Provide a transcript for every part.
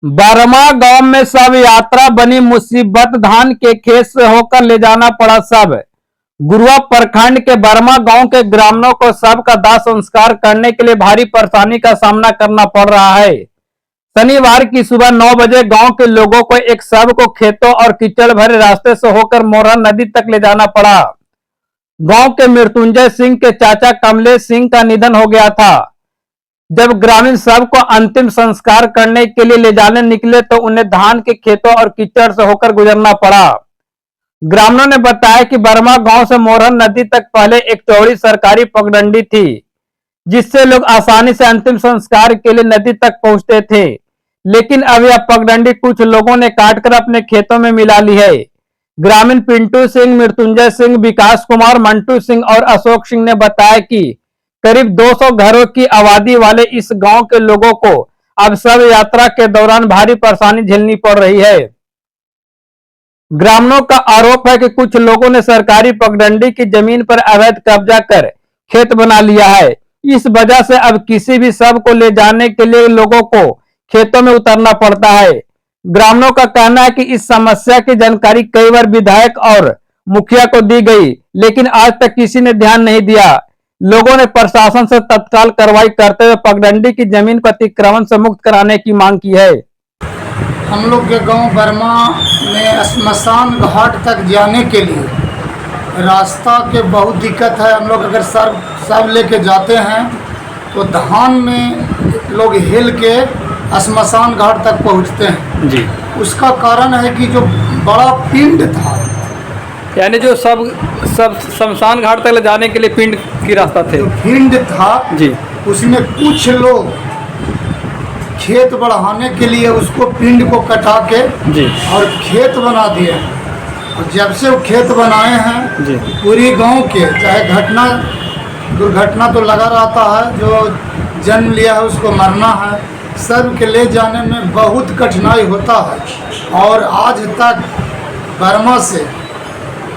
बरमा गांव में सब यात्रा बनी मुसीबत, धान के खेत से होकर ले जाना पड़ा सब। गुरुआ प्रखंड के बरमा गांव के ग्रामीणों को शव का दाह संस्कार करने के लिए भारी परेशानी का सामना करना पड़ रहा है। शनिवार की सुबह 9 बजे गांव के लोगों को एक शव को खेतों और कीचड़ भरे रास्ते से होकर मोरहन नदी तक ले जाना पड़ा। गांव के मृत्युंजय सिंह के चाचा कमलेश सिंह का निधन हो गया था। जब ग्रामीण शव को अंतिम संस्कार करने के लिए ले जाने निकले तो उन्हें धान के खेतों और कीचड़ से होकर गुजरना पड़ा। ग्रामीणों ने बताया कि बरमा गांव से मोरहन नदी तक पहले एक चौड़ी सरकारी पगडंडी थी, जिससे लोग आसानी से अंतिम संस्कार के लिए नदी तक पहुंचते थे, लेकिन अब यह पगडंडी कुछ लोगों ने काटकर अपने खेतों में मिला ली है। ग्रामीण पिंटू सिंह, मृत्युंजय सिंह, विकास कुमार, मंटू सिंह और अशोक सिंह ने बताया कि करीब 200 घरों की आबादी वाले इस गांव के लोगों को अब शव यात्रा के दौरान भारी परेशानी झेलनी पड़ रही है। ग्रामीणों का आरोप है कि कुछ लोगों ने सरकारी पगडंडी की जमीन पर अवैध कब्जा कर खेत बना लिया है। इस वजह से अब किसी भी शव को ले जाने के लिए लोगों को खेतों में उतरना पड़ता है। ग्रामीणों का कहना है कि इस समस्या की जानकारी कई बार विधायक और मुखिया को दी गई, लेकिन आज तक किसी ने ध्यान नहीं दिया। लोगों ने प्रशासन से तत्काल कार्रवाई करते हुए पगडंडी की जमीन को अतिक्रमण से मुक्त कराने की मांग की है। हम लोग के गांव बरमा में श्मशान घाट तक जाने के लिए रास्ता के बहुत दिक्कत है। हम लोग अगर सब लेके जाते हैं तो धान में लोग हिल के श्मशान घाट तक पहुंचते हैं जी। उसका कारण है कि जो बड़ा पिंड था, यानी जो सब शमशान घाट तक ले जाने के लिए पिंड की रास्ता थे, जो पिंड था जी, उसमें कुछ लोग खेत बढ़ाने के लिए उसको पिंड को कटा के जी और खेत बना दिए। और जब से वो खेत बनाए हैं जी, पूरी गांव के चाहे दुर्घटना तो लगा रहता है, जो जन्म लिया है उसको मरना है, सब के ले जाने में बहुत कठिनाई होता है। और आज तक बरमा से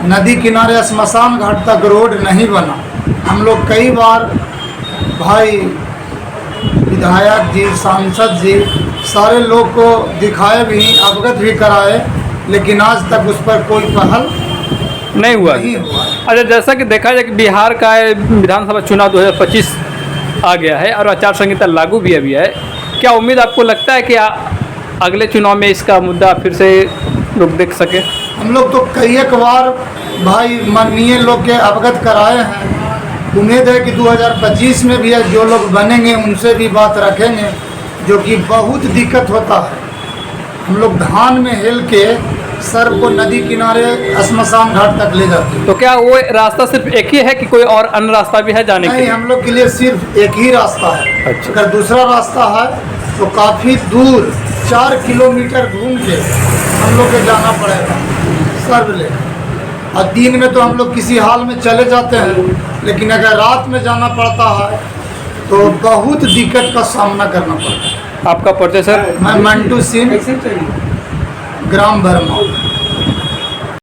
नदी किनारे श्मशान घाट तक रोड नहीं बना। हम लोग कई बार भाई विधायक जी, सांसद जी, सारे लोग को दिखाए भी, अवगत भी कराए, लेकिन आज तक उस पर कोई पहल नहीं हुआ। अच्छा, जैसा कि देखा जाए कि बिहार का विधानसभा चुनाव 2025 आ गया है और आचार संहिता लागू भी अभी है, क्या उम्मीद आपको लगता है कि अगले चुनाव में इसका मुद्दा फिर से लोग देख सके? हम लोग तो कई एक बार भाई माननीय लोग के अवगत कराए हैं। उम्मीद है कि 2025 में भी जो लोग बनेंगे उनसे भी बात रखेंगे, जो कि बहुत दिक्कत होता है। हम लोग धान में हिल के सर को नदी किनारे श्मशान घाट तक ले जाते हैं। तो क्या वो रास्ता सिर्फ एक ही है कि कोई और अन्य रास्ता भी है जाने के लिए? नहीं, हम लोग के लिए सिर्फ एक ही रास्ता है। अच्छा। अगर दूसरा रास्ता है तो काफ़ी दूर 4 किलोमीटर घूम के हम लोग को जाना पड़ेगा सर्व लेकर। और दिन में तो हम लोग किसी हाल में चले जाते हैं, लेकिन अगर रात में जाना पड़ता है तो बहुत दिक्कत का सामना करना पड़ता है। आपका परिचय सर? मैं मंटू सिंह, ग्राम बरमा।